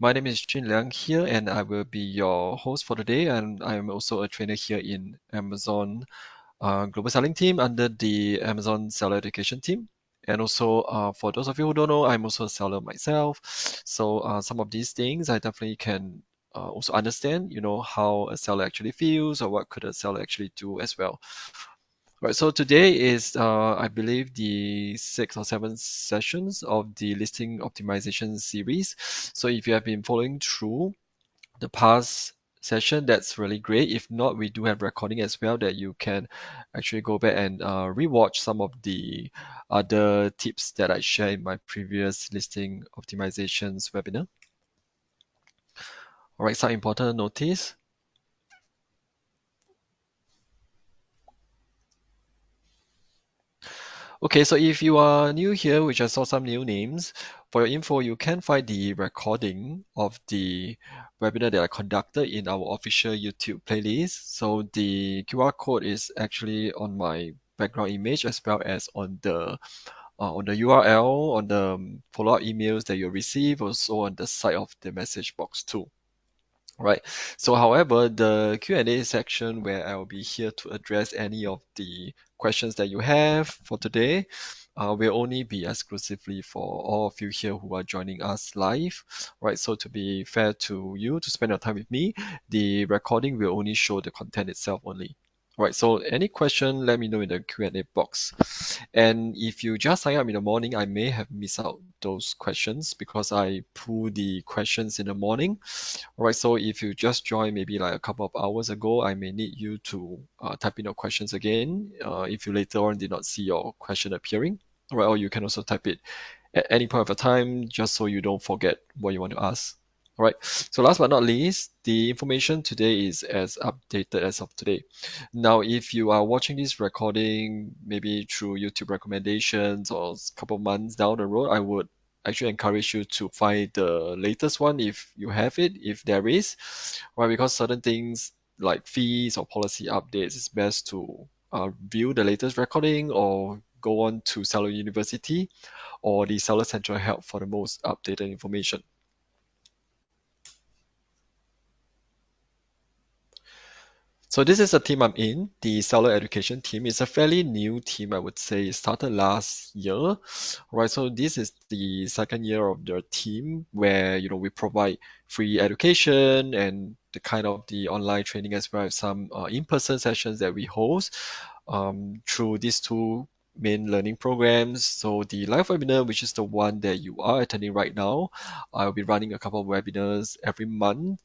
My name is Jin Liang here, and I will be your host for today. And I am also a trainer here in Amazon Global Selling Team under the Amazon Seller Education Team. And also, for those of you who don't know, I'm also a seller myself. So some of these things I definitely can also understand, how a seller actually feels or what could a seller actually do as well. Right, so today is, I believe, the sixth or seventh sessions of the listing optimization series. So if you have been following through the past session, that's really great. If not, we do have recording as well that you can actually go back and rewatch some of the other tips that I shared in my previous listing optimizations webinar. All right, some important notice. Okay, so if you are new here, which I saw some new names, for your info, you can find the recording of the webinar that I conducted in our official YouTube playlist. So the QR code is actually on my background image as well as on the URL, on the follow-up emails that you receive, also on the side of the message box too. Right. So, however, the Q&A section where I'll be here to address any of the questions that you have for today will only be exclusively for all of you here who are joining us live. Right. So, to be fair to you, to spend your time with me, the recording will only show the content itself only. Right. So, any question, let me know in the Q&A box. And if you just sign up in the morning, I may have missed out those questions because I pull the questions in the morning. All right, so if you just joined maybe like a couple of hours ago, I may need you to type in your questions again if you later on did not see your question appearing. All right, or you can also type it at any point of the time just so you don't forget what you want to ask. All right, so last but not least, the information today is as updated as of today. Now, if you are watching this recording maybe through YouTube recommendations or a couple of months down the road, I would actually encourage you to find the latest one if you have it, if there is, right? Because certain things like fees or policy updates, it's best to view the latest recording or go on to Seller University or the Seller Central Help for the most updated information. So this is the team I'm in, the seller education team. It's a fairly new team, I would say. It started last year, right? So this is the second year of the team where, we provide free education and the kind of the online training as well as some in-person sessions that we host through these two main learning programs. So the live webinar, which is the one that you are attending right now, I'll be running a couple of webinars every month,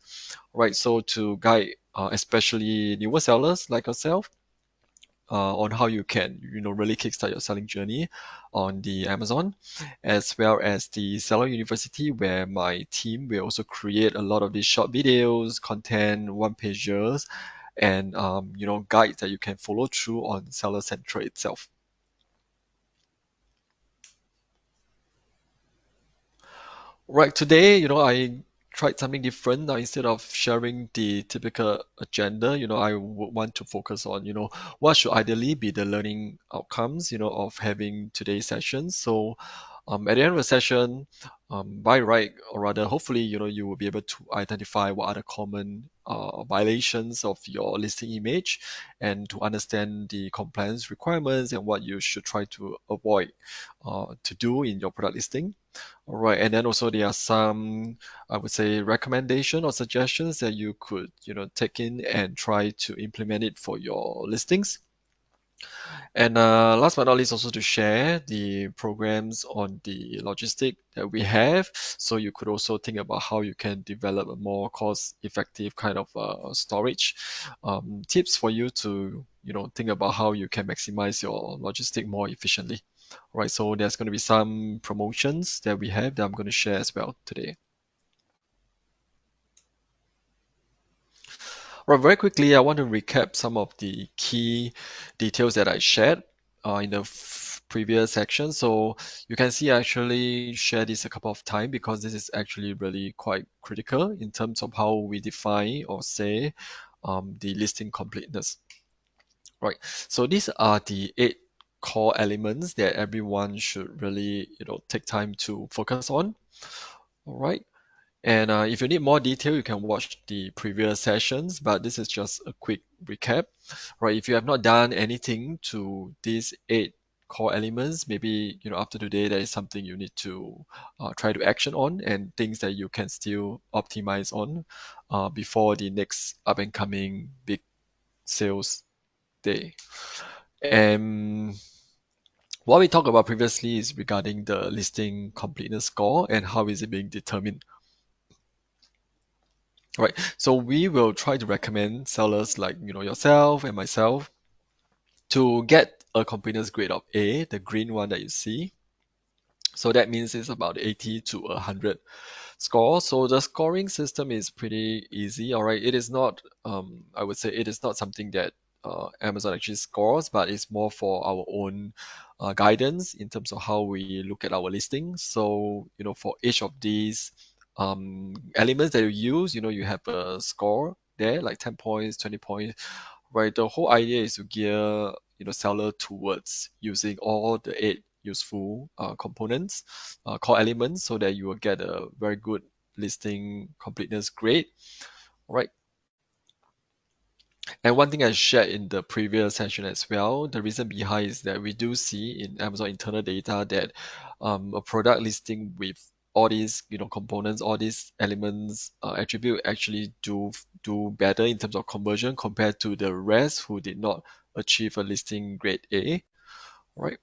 right? So to guide especially newer sellers like yourself on how you can, really kickstart your selling journey on the Amazon, as well as the Seller University, where my team will also create a lot of these short videos, content, one pagers, and guides that you can follow through on Seller Central itself. Right, today, I tried something different. Now, instead of sharing the typical agenda, I would want to focus on, what should ideally be the learning outcomes, of having today's session. So, at the end of the session, by right, or rather, hopefully, you will be able to identify what are the common violations of your listing image and to understand the compliance requirements and what you should try to avoid to do in your product listing. All right, and then also there are some, I would say, recommendation or suggestions that you could, take in and try to implement it for your listings. And last but not least, also to share the programs on the logistic that we have. So you could also think about how you can develop a more cost-effective kind of storage tips for you to, think about how you can maximize your logistic more efficiently. Right, so there's going to be some promotions that we have that I'm going to share as well today. Right, very quickly, I want to recap some of the key details that I shared in the previous section. So you can see I actually share this a couple of times because this is actually really quite critical in terms of how we define or say the listing completeness. Right. So these are the 8 core elements that everyone should really, take time to focus on. All right. And if you need more detail, you can watch the previous sessions, but this is just a quick recap, right? If you have not done anything to these eight core elements, maybe after today there is something you need to try to action on, and things that you can still optimize on before the next up and coming big sales day. And what we talked about previously is regarding the listing completeness score and how is it being determined. Right. So we will try to recommend sellers like yourself and myself to get a completeness grade of A, the green one that you see. So that means it's about 80 to 100 score. So the scoring system is pretty easy. All right. It is not, I would say it is not something that Amazon actually scores, but it's more for our own guidance in terms of how we look at our listings. So, for each of these elements that you use, you have a score there, like 10 points, 20 points, right? The whole idea is to gear, seller towards using all the eight useful components, core elements, so that you will get a very good listing completeness grade, right? And one thing I shared in the previous session as well, the reason behind is that we do see in Amazon internal data that a product listing with all these components, all these elements, attribute actually do better in terms of conversion compared to the rest who did not achieve a listing grade A, right?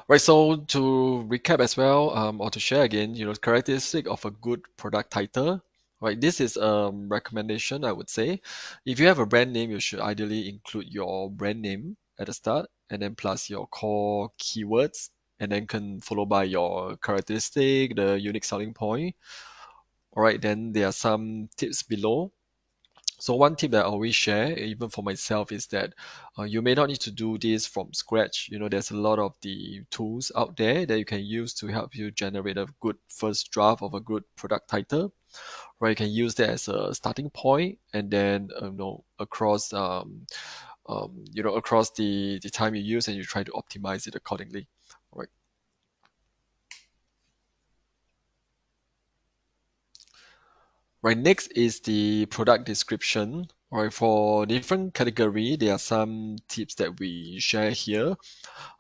Right, so to recap as well, or to share again, characteristic of a good product title, right? This is a recommendation, I would say. If you have a brand name, you should ideally include your brand name at the start, and then plus your core keywords, and then can follow by your characteristic, the unique selling point. All right, then there are some tips below. So one tip that I always share, even for myself, is that you may not need to do this from scratch. There's a lot of the tools out there that you can use to help you generate a good first draft of a good product title, where you can use that as a starting point, and then across across the time you use, and you try to optimize it accordingly. Right. Right, next is the product description. Right, for different category, there are some tips that we share here.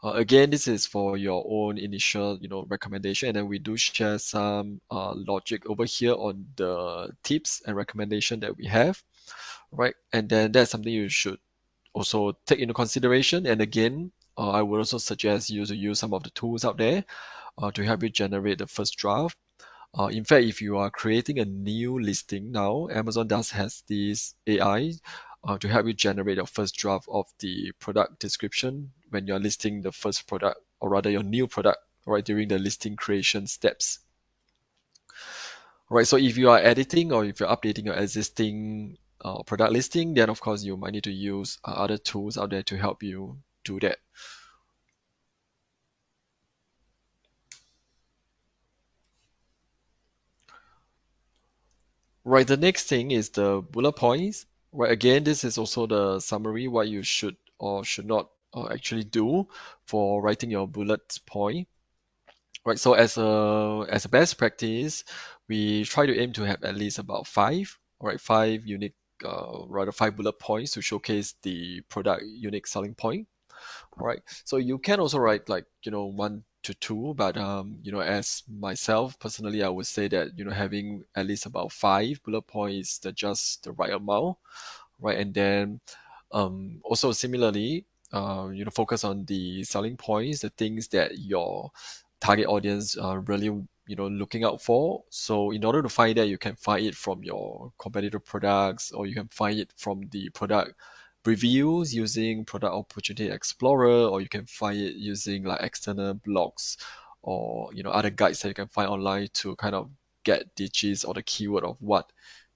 Again, this is for your own initial, recommendation, and then we do share some logic over here on the tips and recommendation that we have, right? And then that's something you should also take into consideration. And again, I would also suggest you to use some of the tools out there to help you generate the first draft. In fact, if you are creating a new listing now, Amazon does has this AI to help you generate your first draft of the product description when you're listing the first product, or rather your new product, right, during the listing creation steps. Right, so if you are editing or if you're updating your existing product listing, then of course you might need to use other tools out there to help you do that. Right, the next thing is the bullet points. Right, again, this is also the summary, what you should or should not actually do for writing your bullet point. Right, so as a best practice, we try to aim to have at least about five, right, five unique, rather five bullet points to showcase the product unique selling point. Right. So you can also write like, one to two, but as myself personally, I would say that, having at least about five bullet points is just the right amount, right? And then also similarly, focus on the selling points, the things that your target audience are really, looking out for. So in order to find that, you can find it from your competitor products, or you can find it from the product reviews using Product Opportunity Explorer, or you can find it using like external blogs, or other guides that you can find online to kind of get the gist or the keyword of what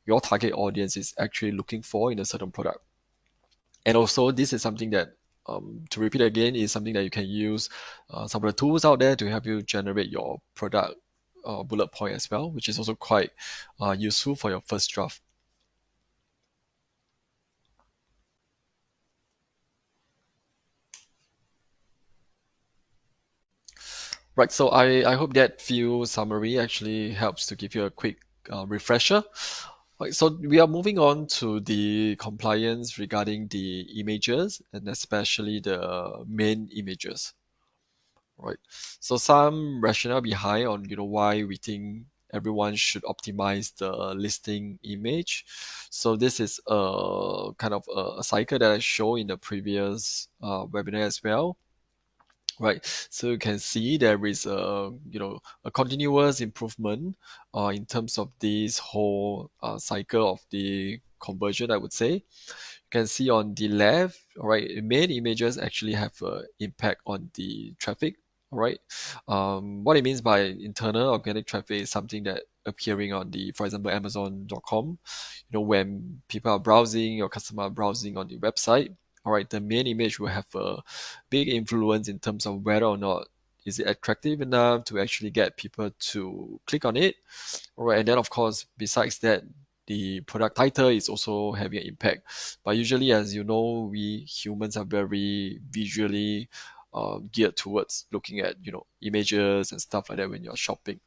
your target audience is actually looking for in a certain product. And also, this is something that, to repeat again, is something that you can use some of the tools out there to help you generate your product bullet point as well, which is also quite useful for your first draft. Right, so I hope that few summary actually helps to give you a quick refresher. Right, so we are moving on to the compliance regarding the images and especially the main images. Right. So some rationale behind on why we think everyone should optimize the listing image. So this is a kind of a cycle that I show in the previous webinar as well. Right. So you can see there is a continuous improvement in terms of this whole cycle of the conversion, I would say can see on the left, all right, main images actually have an impact on the traffic, all right. What it means by internal organic traffic is something that appearing on the, for example, Amazon.com. When people are browsing or customer are browsing on the website, all right, the main image will have a big influence in terms of whether or not is it attractive enough to actually get people to click on it. All right, and then of course, besides that, the product title is also having an impact. But usually, as you know, we humans are very visually geared towards looking at images and stuff like that when you're shopping,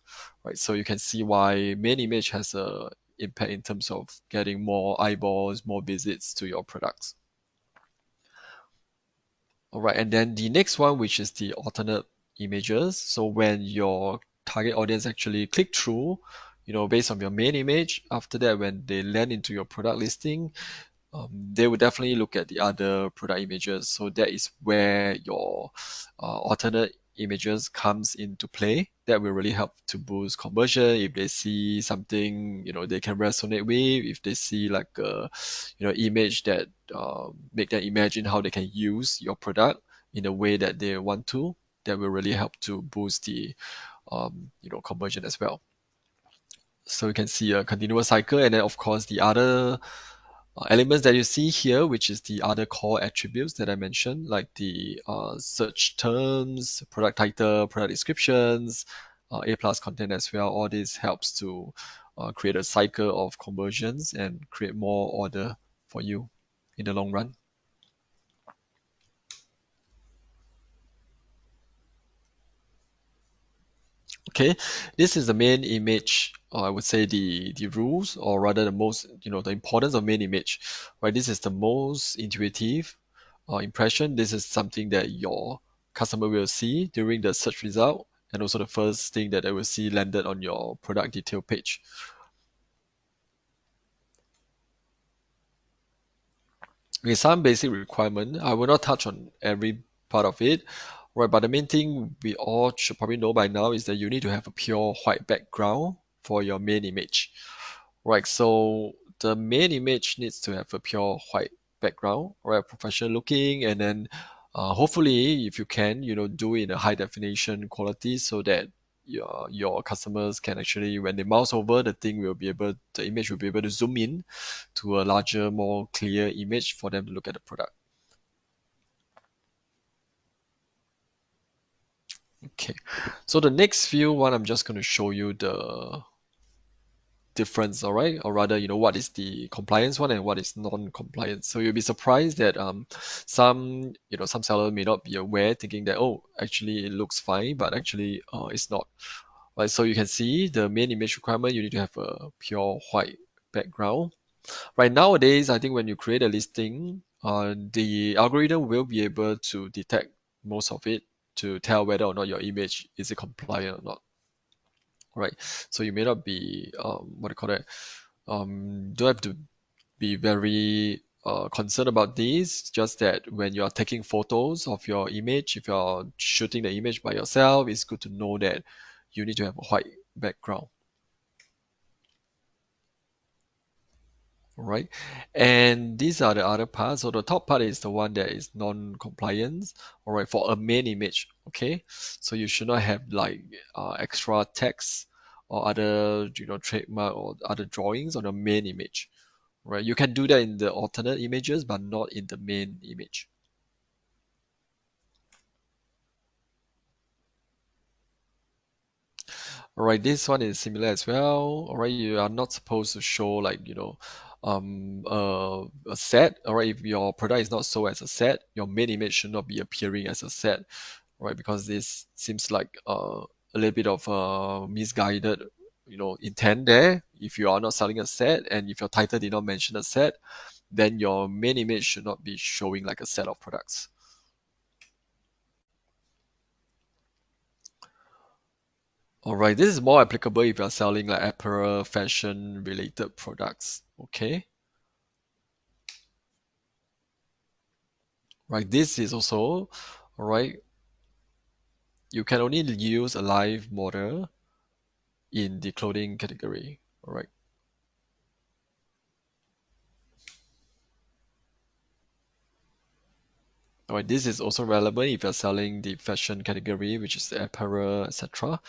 right? So you can see why main image has a impact in terms of getting more eyeballs, more visits to your products. All right, and then the next one, which is the alternate images. So when your target audience actually click through, based on your main image, after that, when they land into your product listing, they will definitely look at the other product images. So that is where your alternate images comes into play. That will really help to boost conversion. If they see something, they can resonate with, if they see like a, image that make them imagine how they can use your product in a way that they want to, that will really help to boost the, conversion as well. So you can see a continuous cycle, and then of course the other elements that you see here, which is the other core attributes that I mentioned, like the search terms, product title, product descriptions, A plus content as well. All this helps to create a cycle of conversions and create more order for you in the long run. Okay, this is the main image, or I would say the rules, or rather the most, the importance of main image, right? This is the most intuitive impression. This is something that your customer will see during the search result, and also the first thing that they will see landed on your product detail page. Okay, some basic requirement. I will not touch on every part of it, right? But the main thing we all should probably know by now is that you need to have a pure white background for your main image. Right, so the main image needs to have a pure white background, right, professional looking, and then hopefully, if you can, do it in a high definition quality so that your customers can actually, when they mouse over, the image will be able to zoom in to a larger, more clear image for them to look at the product. Okay, so the next few one, I'm just going to show you the difference, all right? Or rather, what is the compliance one and what is non-compliance. So you'll be surprised that some seller may not be aware, thinking that, oh, actually it looks fine, but actually it's not. Right? So you can see the main image requirement, you need to have a pure white background. Right, nowadays, I think when you create a listing, the algorithm will be able to detect most of it to tell whether or not your image is it compliant or not. Right. So you may not be what do you call that? Don't have to be very concerned about this. Just that when you are taking photos of your image, if you're shooting the image by yourself, it's good to know that you need to have a white background. All right. And these are the other parts. So the top part is the one that is non-compliance. All right, for a main image. Okay. So you should not have like extra text or other, trademark or other drawings on the main image. Right. You can do that in the alternate images, but not in the main image. All right, this one is similar as well. All right, you are not supposed to show like, a set. All right, if your product is not sold as a set, your main image should not be appearing as a set. right? Because this seems like a little bit of misguided, intent there. If you are not selling a set and if your title did not mention a set, then your main image should not be showing like a set of products. All right, this is more applicable if you're selling like apparel, fashion related products. Okay, right. This is also, all right, you can only use a live model in the clothing category. All right. All right, this is also relevant if you're selling the fashion category, which is the apparel, etc.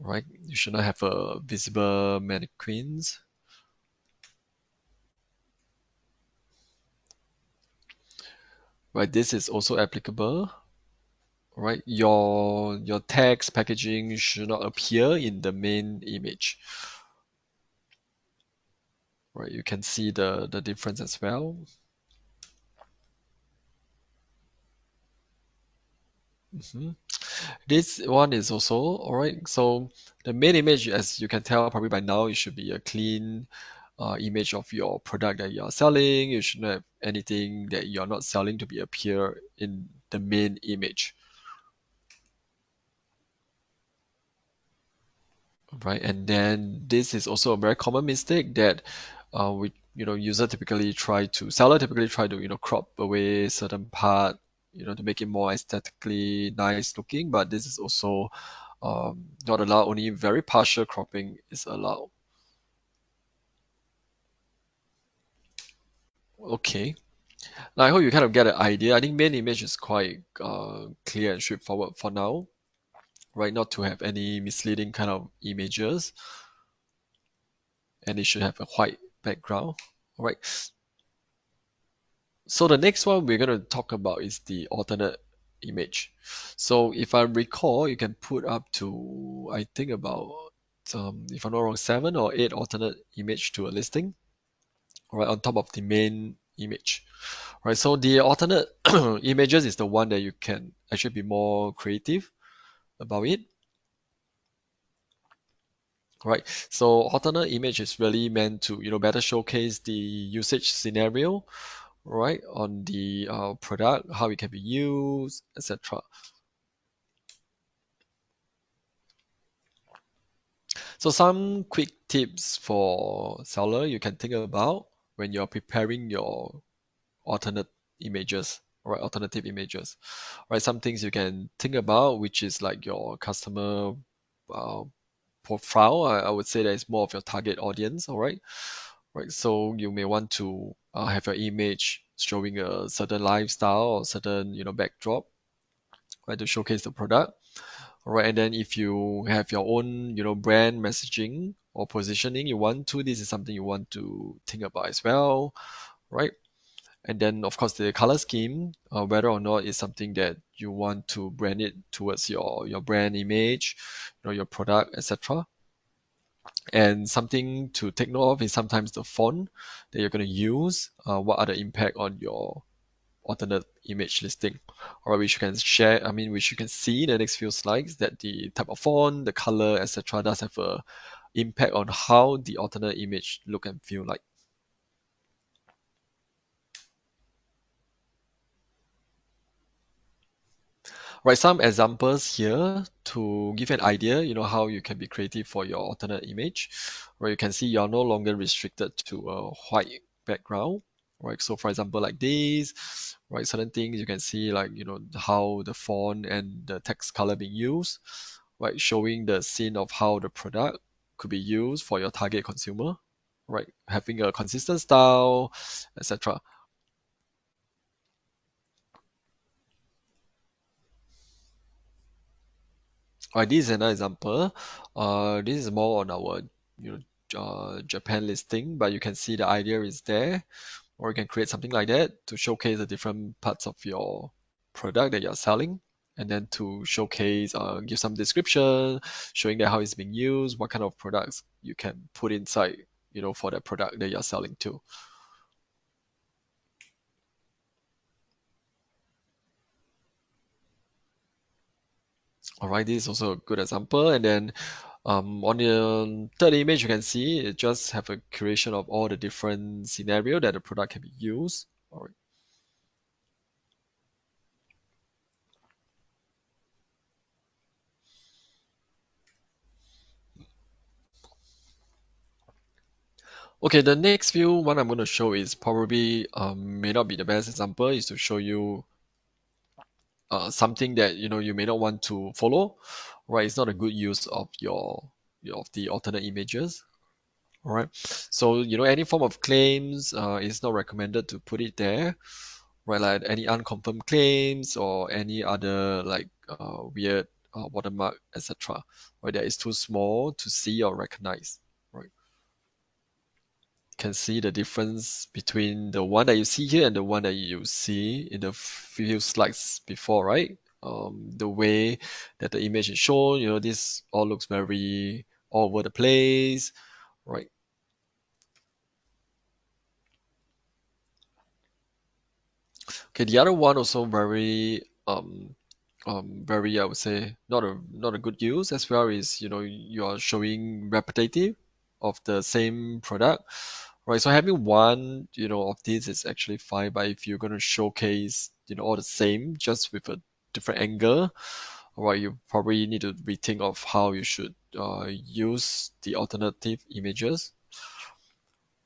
Right? You should not have a visible mannequins. Right? This is also applicable. Right? Your text packaging should not appear in the main image. Right? You can see the difference as well. Mhm. This one is also all right. So the main image, as you can tell probably by now, it should be a clean image of your product that you are selling. You shouldn't have anything that you're not selling to be appear in the main image, right? And then this is also a very common mistake that seller typically try to crop away certain part, to make it more aesthetically nice looking. But this is also not allowed. Only very partial cropping is allowed. Okay. Now I hope you kind of get an idea. I think main image is quite clear and straightforward for now, right? Not to have any misleading kind of images, and it should have a white background. All right. So the next one we're going to talk about is the alternate image. So if I recall, you can put up to, I think about, if I'm not wrong, 7 or 8 alternate image to a listing, right, on top of the main image. Right, so the alternate images is the one that you can actually be more creative about it. Right, so alternate image is really meant to better showcase the usage scenario, right, on the product, how it can be used, etc. So some quick tips for seller you can think about when you're preparing your alternate images, right, alternative images, right? Some things you can think about, which is like your customer uh, profile. I would say that it's more of your target audience, all right? Right, so you may want to have your image showing a certain lifestyle or certain backdrop, right, to showcase the product. All right, and then if you have your own brand messaging or positioning you want to, this is something you want to think about as well, right? And then of course the color scheme, whether or not it's something that you want to brand it towards your brand image, your product, etc. And something to take note of is sometimes the font that you're going to use. What are the impact on your alternate image listing? Or which you can share, I mean, which you can see in the next few slides that the type of font, the color, etc. does have a impact on how the alternate image look and feel like. Right, some examples here to give you an idea, how you can be creative for your alternate image, where you can see you're no longer restricted to a white background, right? So for example, like this, right, certain things you can see like, how the font and the text color being used, right, showing the scene of how the product could be used for your target consumer, right, having a consistent style, etc. This is another example. This is more on our Japan listing, but you can see the idea is there, or you can create something like that to showcase the different parts of your product that you're selling, and then to showcase, give some description, showing that how it's being used, what kind of products you can put inside, for that product that you're selling to. All right, this is also a good example. And then on the third image, you can see it just have a creation of all the different scenario that the product can be used. All right. Okay, the next view one I'm going to show is probably may not be the best example, is to show you something that you may not want to follow, right? It's not a good use of of the alternate images. All right. So any form of claims is not recommended to put it there, right? Like any unconfirmed claims or any other like weird watermark, etc. Right? That is too small to see or recognize. Right? Can see the difference between the one that you see here and the one that you see in the few slides before, right? The way that the image is shown, this all looks very all over the place, right? Okay, the other one also very, I would say, not a good use as well, is you are showing repetitive of the same product, right? So having one of these is actually fine, but if you're going to showcase all the same just with a different angle, right, you probably need to rethink of how you should use the alternative images.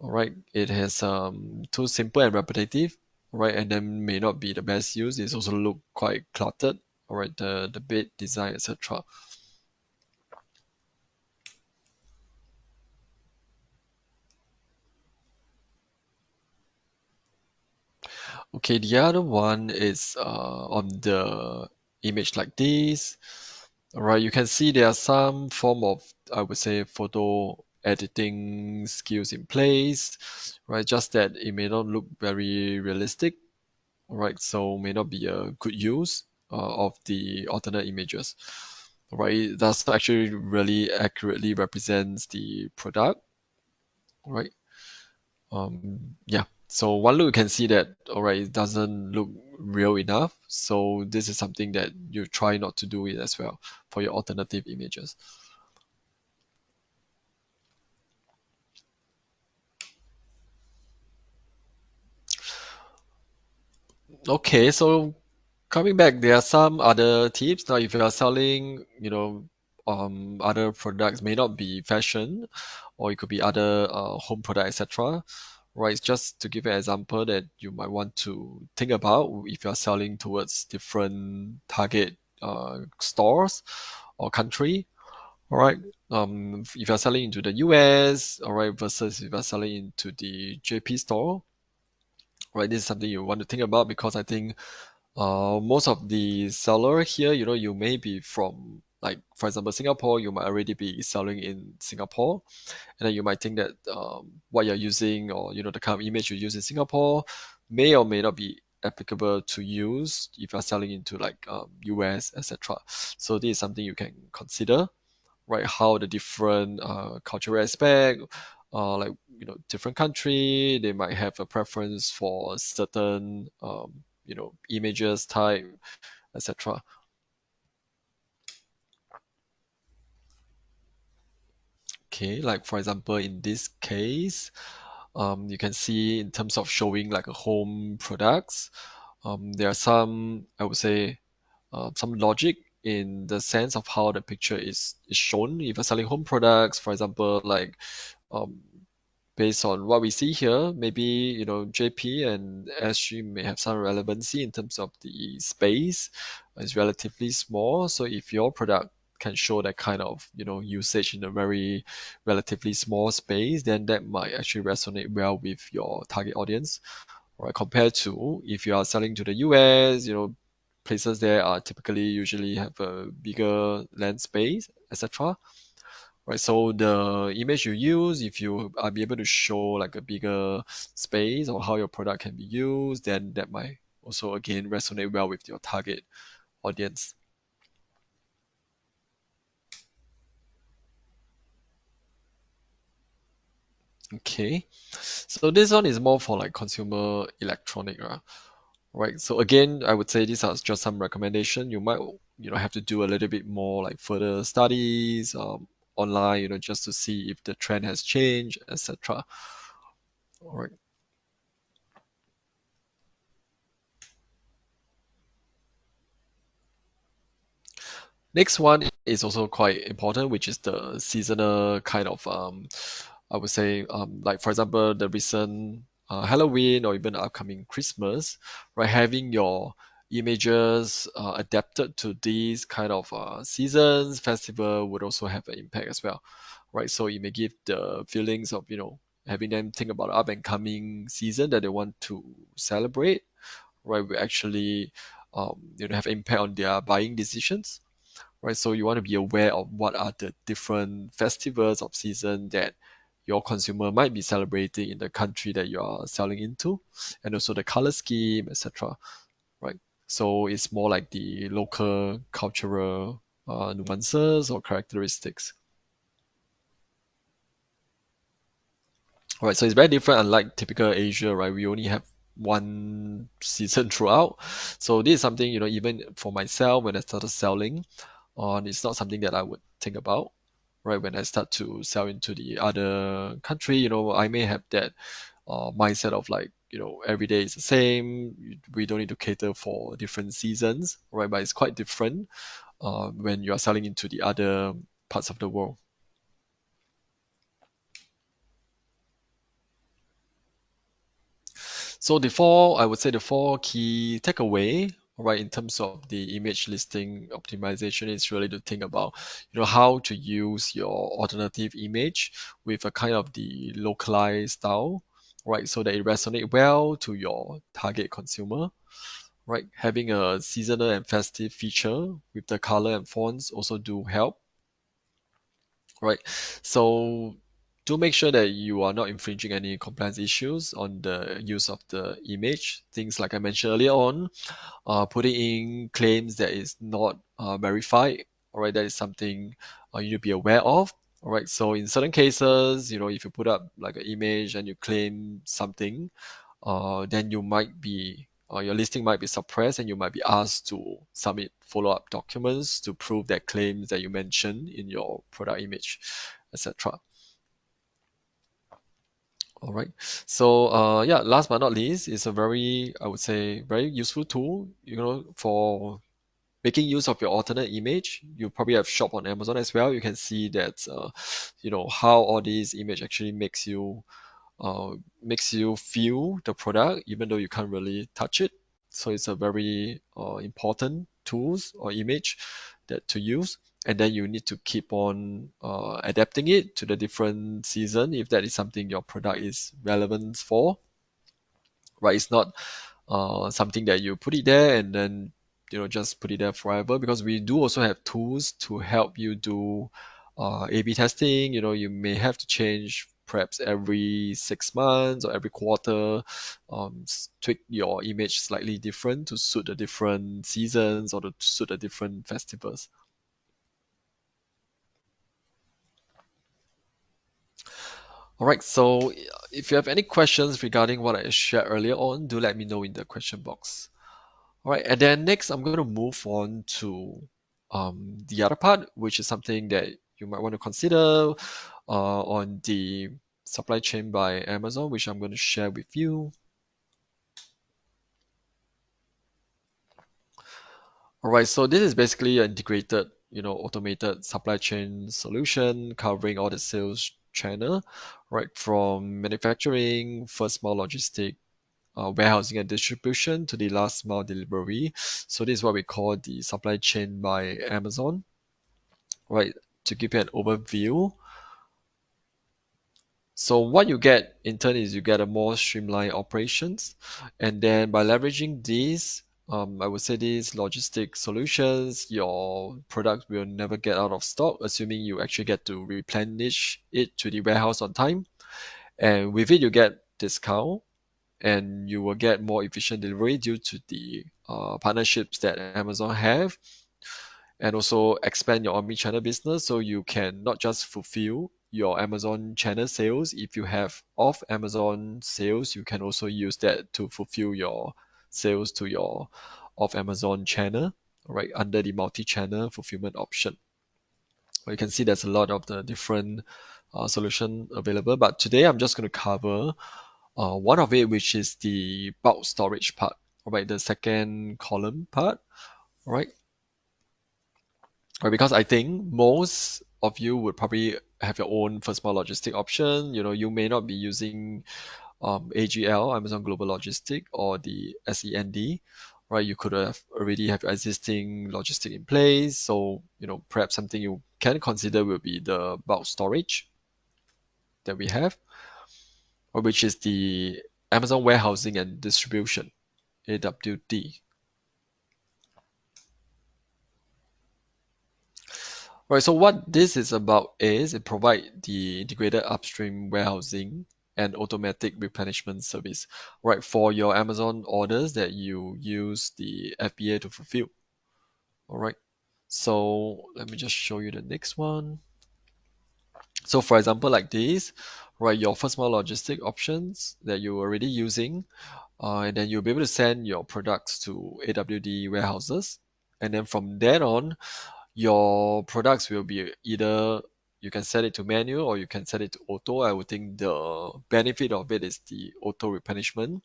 All right, it has too simple and repetitive, right, and then may not be the best use. It's also look quite cluttered, all right, the bed design, etc. Okay, the other one is on the image like this. All right, you can see there are some form of, I would say, photo editing skills in place, right? Just that it may not look very realistic, all right? So may not be a good use of the alternate images, all right? It does not actually really accurately represents the product, all right? Yeah. So one look you can see that, all right, it doesn't look real enough. So this is something that you try not to do it as well for your alternative images. Okay, so coming back, there are some other tips. Now, if you are selling, other products, may not be fashion, or it could be other home product, etc. Right? Just to give an example that you might want to think about if you are selling towards different target stores or country. All right. If you're selling into the US, all right, versus if you're selling into the JP store, right, this is something you want to think about, because I think most of the seller here, you may be from, like, for example, Singapore. You might already be selling in Singapore, and then you might think that what you're using, or the kind of image you use in Singapore may or may not be applicable to use if you're selling into like US, etc. So this is something you can consider, right? How the different cultural aspect, like different country, they might have a preference for certain images type, etc. Okay, like for example, in this case, you can see in terms of showing like a home products, there are some, I would say, some logic in the sense of how the picture is shown. If you're selling home products, for example, like um, based on what we see here, maybe JP and SG may have some relevancy in terms of the space. It's relatively small, so if your product can show that kind of usage in a very relatively small space, then that might actually resonate well with your target audience, right? Compared to if you are selling to the US, places there are typically usually have a bigger land space, etc. Right, so the image you use, if you are be able to show like a bigger space or how your product can be used, then that might also again resonate well with your target audience. Okay, so this one is more for like consumer electronic, right? So again, I would say these are just some recommendation. You might, have to do a little bit more like further studies online, just to see if the trend has changed, etc. All right. Next one is also quite important, which is the seasonal kind of I would say like for example the recent Halloween or even upcoming Christmas, right? Having your images adapted to these kind of seasons, festival would also have an impact as well, right? So it may give the feelings of having them think about up and coming season that they want to celebrate, right? Will actually have impact on their buying decisions, right? So you want to be aware of what are the different festivals of season that your consumer might be celebrating in the country that you are selling into, and also the color scheme, etc. Right? So it's more like the local cultural nuances or characteristics. Right, so it's very different, unlike typical Asia, right? We only have one season throughout. So this is something, even for myself when I started selling on, it's not something that I would think about, right? When I start to sell into the other country, I may have that mindset of like, every day is the same. We don't need to cater for different seasons, right? But it's quite different when you are selling into the other parts of the world. So I would say the four key takeaway, right, in terms of the image listing optimization is really to think about, how to use your alternative image with a kind of the localized style, right, so that it resonate well to your target consumer, right? Having a seasonal and festive feature with the color and fonts also do help, right? So do make sure that you are not infringing any compliance issues on the use of the image. Things like I mentioned earlier on, putting in claims that is not verified. All right, that is something you need to be aware of. All right, so in certain cases, if you put up like an image and you claim something, then your listing might be suppressed and you might be asked to submit follow-up documents to prove that claims that you mentioned in your product image, etc. All right. So yeah, last but not least, it's a very, I would say, very useful tool, for making use of your alternate image. You probably have shop on Amazon as well. You can see that, how all these image actually uh, makes you feel the product, even though you can't really touch it. So it's a very important tools or image that to use. And then you need to keep on adapting it to the different season if that is something your product is relevant for, right? It's not something that you put it there and then just put it there forever, because we do also have tools to help you do A/B testing. You may have to change perhaps every 6 months or every quarter, tweak your image slightly different to suit the different seasons or to suit the different festivals. All right, so if you have any questions regarding what I shared earlier on, do let me know in the question box. All right, and then next I'm going to move on to the other part, which is something that you might want to consider on the supply chain by Amazon, which I'm going to share with you. All right, so this is basically an integrated, automated supply chain solution covering all the sales channel, right, from manufacturing, first mile logistic, warehousing and distribution to the last mile delivery. So this is what we call the supply chain by Amazon, right? To give you an overview. So what you get in turn is you get a more streamlined operations, and then by leveraging these, I would say these logistic solutions, your product will never get out of stock, assuming you actually get to replenish it to the warehouse on time. And with it, you get discount, and you will get more efficient delivery due to the partnerships that Amazon have, and also expand your omni-channel business, so you can not just fulfill your Amazon channel sales. If you have off Amazon sales, you can also use that to fulfill your sales to your off Amazon channel, right, under the multi-channel fulfillment option. You can see there's a lot of the different solution available, but today I'm just going to cover one of it, which is the bulk storage part, right, the second column part, right? Right, because I think most of you would probably have your own first mile logistic option. You may not be using AGL, Amazon Global Logistic, or the SEND, right? You could have already have your existing logistic in place. So, perhaps something you can consider will be the bulk storage that we have, or which is the Amazon Warehousing and Distribution, AWD. Right, so what this is about is it provide the integrated upstream warehousing and automatic replenishment service, right, for your Amazon orders that you use the FBA to fulfill. All right. So let me just show you the next one. So for example, like this, right, your first mile logistic options that you're already using, and then you'll be able to send your products to AWD warehouses. And then from then on, your products will be either you can set it to manual or you can set it to auto. I would think the benefit of it is the auto replenishment,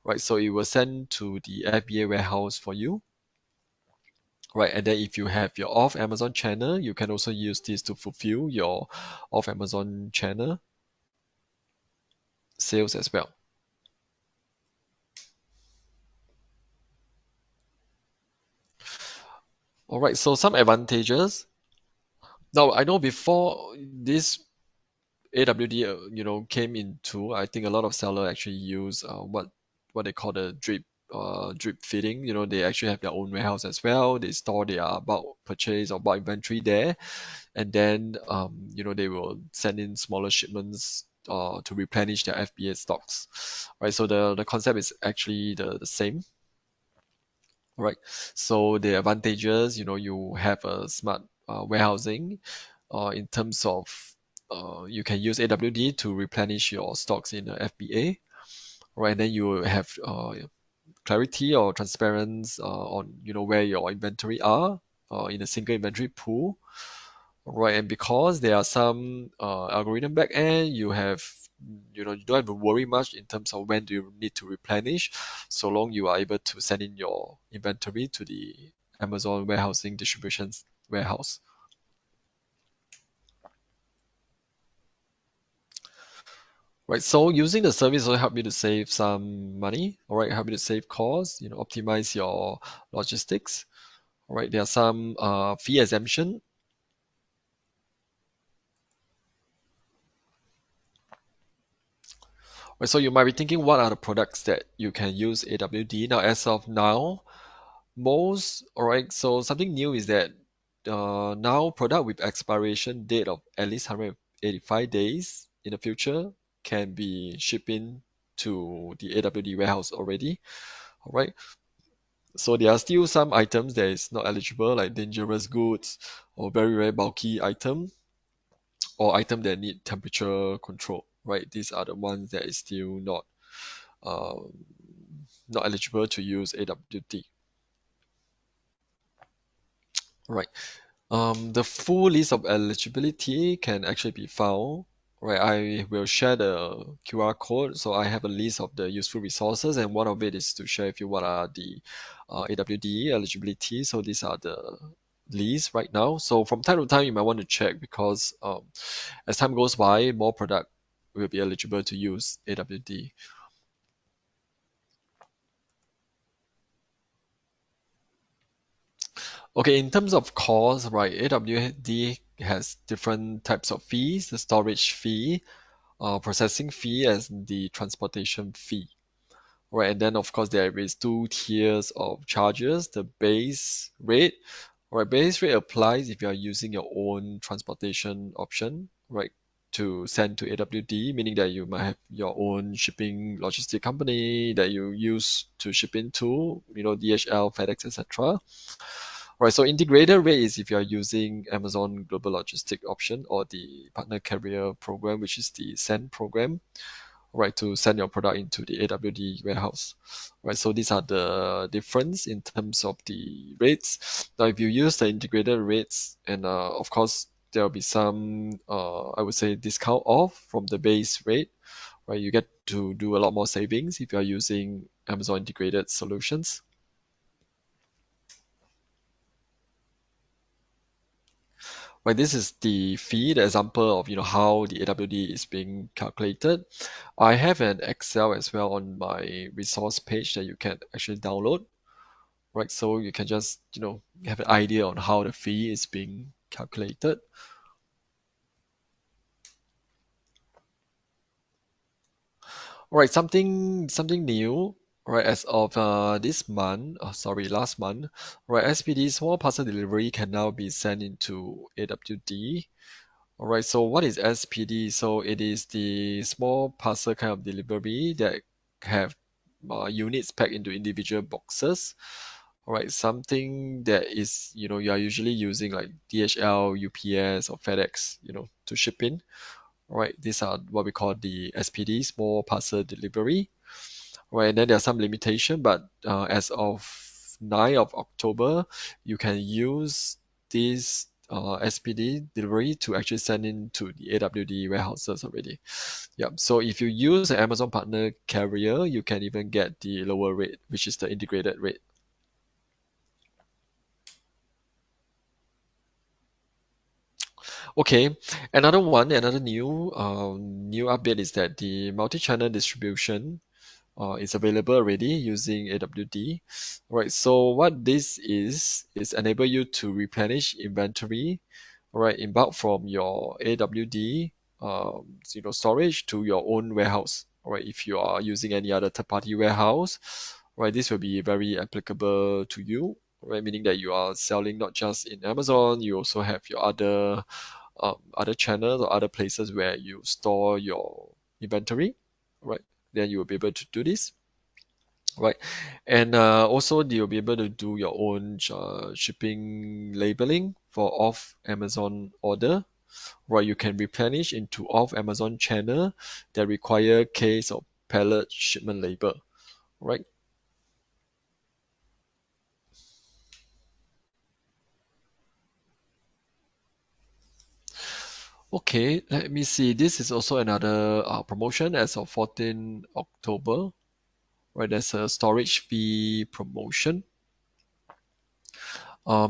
right? So it will send to the FBA warehouse for you, right? And then if you have your off Amazon channel, you can also use this to fulfill your off Amazon channel sales as well. All right, so some advantages. Now, I know before this AWD, came into, I think a lot of seller actually use what they call the drip feeding. They actually have their own warehouse as well. They store their bulk purchase or bulk inventory there, and then they will send in smaller shipments to replenish their FBA stocks, right? So the concept is actually the same, right? So the advantages, you have a smart warehousing in terms of you can use AWD to replenish your stocks in the FBA, right? And then you will have clarity or transparency on where your inventory are in a single inventory pool, right? And because there are some algorithm back end, you don't have to worry much in terms of when do you need to replenish, so long you are able to send in your inventory to the Amazon warehousing distributions warehouse. Right, so using the service will help you to save some money, all right, help you to save costs, optimize your logistics. All right, there are some fee exemption. Right, so you might be thinking, what are the products that you can use AWD? Now, as of now, all right, so something new is that now product with expiration date of at least 185 days in the future can be shipping to the AWD warehouse already. All right. So there are still some items that is not eligible, like dangerous goods or very, very bulky item or item that need temperature control, right? These are the ones that is still um, not eligible to use AWD, right? The full list of eligibility can actually be found, right? I will share the QR code. So I have a list of the useful resources, and one of it is to share with you what are the AWD eligibility. So these are the list right now. So from time to time, you might want to check because as time goes by, more product will be eligible to use AWD. Okay, in terms of cost, right, AWD has different types of fees: the storage fee, processing fee, and the transportation fee. Right, and then of course there is two tiers of charges. The base rate, right, base rate applies if you are using your own transportation option, right, to send to AWD, meaning that you might have your own shipping logistic company that you use to ship into, DHL, FedEx, etc. Right, so integrated rate is if you are using Amazon Global Logistic option or the partner carrier program, which is the SEND program. right, to send your product into the AWD warehouse, right? So these are the difference in terms of the rates. Now, if you use the integrated rates, and of course there will be some, I would say, discount off from the base rate, right? You get to do a lot more savings if you are using Amazon integrated solutions. Right, this is the fee, the example of how the AWD is being calculated. I have an Excel as well on my resource page that you can actually download, right? So you can just have an idea on how the fee is being calculated. All right, something new, right? As of this month, sorry, last month, right? SPD small parcel delivery can now be sent into AWD. All right, so what is SPD? So it is the small parcel kind of delivery that have units packed into individual boxes. All right, something that is, you are usually using like DHL, UPS, or FedEx, to ship in. All right, these are what we call the SPD, small parcel delivery. All right, and then there are some limitation, but as of 9th of October, you can use this SPD delivery to actually send in to the AWD warehouses already. Yeah, so if you use an Amazon partner carrier, you can even get the lower rate, which is the integrated rate. Okay, another new update is that the multi-channel distribution is available already using AWD. Right, so what this is enable you to replenish inventory, right, in bulk from your AWD storage to your own warehouse. Right, if you are using any other third-party warehouse, right, this will be very applicable to you. Right, meaning that you are selling not just in Amazon, you also have your other channels or other places where you store your inventory, right? Then you will be able to do this, right? And also you'll be able to do your own shipping labeling for off Amazon order, right? You can replenish into off Amazon channel that require case or pallet shipment label, right? Okay, let me see. This is also another promotion as of 14 October, right? There's a storage fee promotion.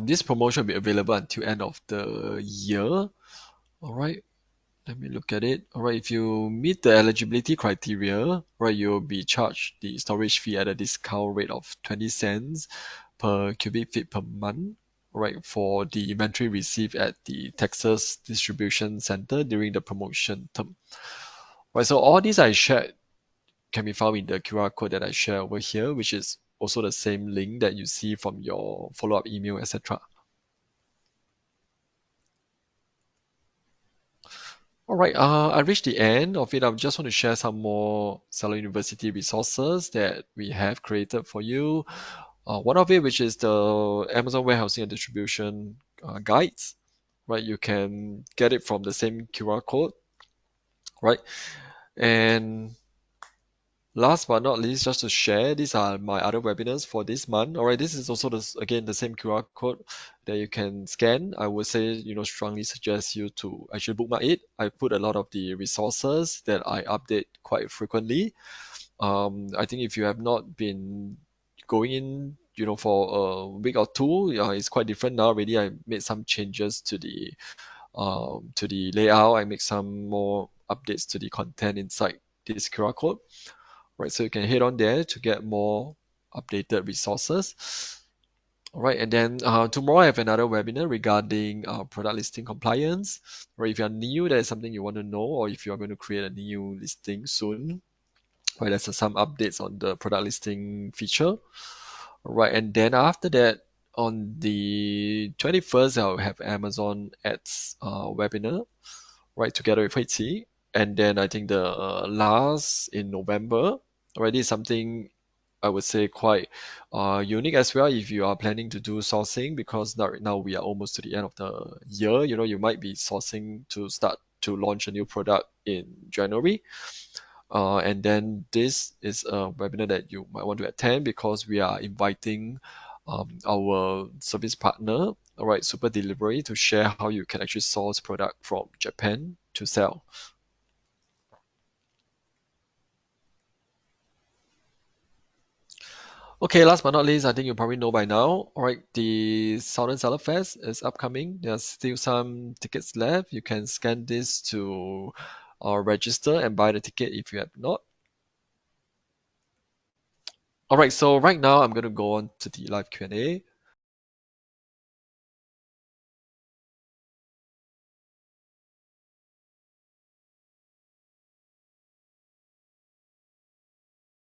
This promotion will be available until end of the year. All right, let me look at it. All right, if you meet the eligibility criteria, right, you'll be charged the storage fee at a discount rate of 20 cents per cubic feet per month, right, for the inventory received at the Texas distribution center during the promotion term. Right, so all these I shared can be found in the QR code that I share over here, which is also the same link that you see from your follow-up email, etc. All right, I reached the end of it. I just want to share some more Seller University resources that we have created for you. One of it, which is the Amazon warehousing and distribution guides, right? You can get it from the same QR code, right? And last but not least, just to share, these are my other webinars for this month. All right, this is also again the same QR code that you can scan. I would say, strongly suggest you to actually bookmark it. I put a lot of the resources that I update quite frequently. I think if you have not been going in, for a week or two, it's quite different now already. I made some changes to the layout. I make some more updates to the content inside this QR code, right? So you can head on there to get more updated resources. All right, and then tomorrow I have another webinar regarding product listing compliance. Right, if you're new, that is something you want to know, or if you're going to create a new listing soon, right? There's some updates on the product listing feature. Right, and then after that, on the 21st, I'll have Amazon Ads webinar, right, together with Hui. And then I think the last in November, already something I would say quite unique as well if you are planning to do sourcing, because right now we are almost to the end of the year. You might be sourcing to start to launch a new product in January. And then this is a webinar that you might want to attend because we are inviting our service partner, all right, Super Delivery, to share how you can actually source product from Japan to sell. Okay, last but not least, I think you probably know by now. All right, the Southern Seller Fest is upcoming. There's still some tickets left. You can scan this to register and buy the ticket if you have not. All right, so right now I'm going to go on to the live Q&A.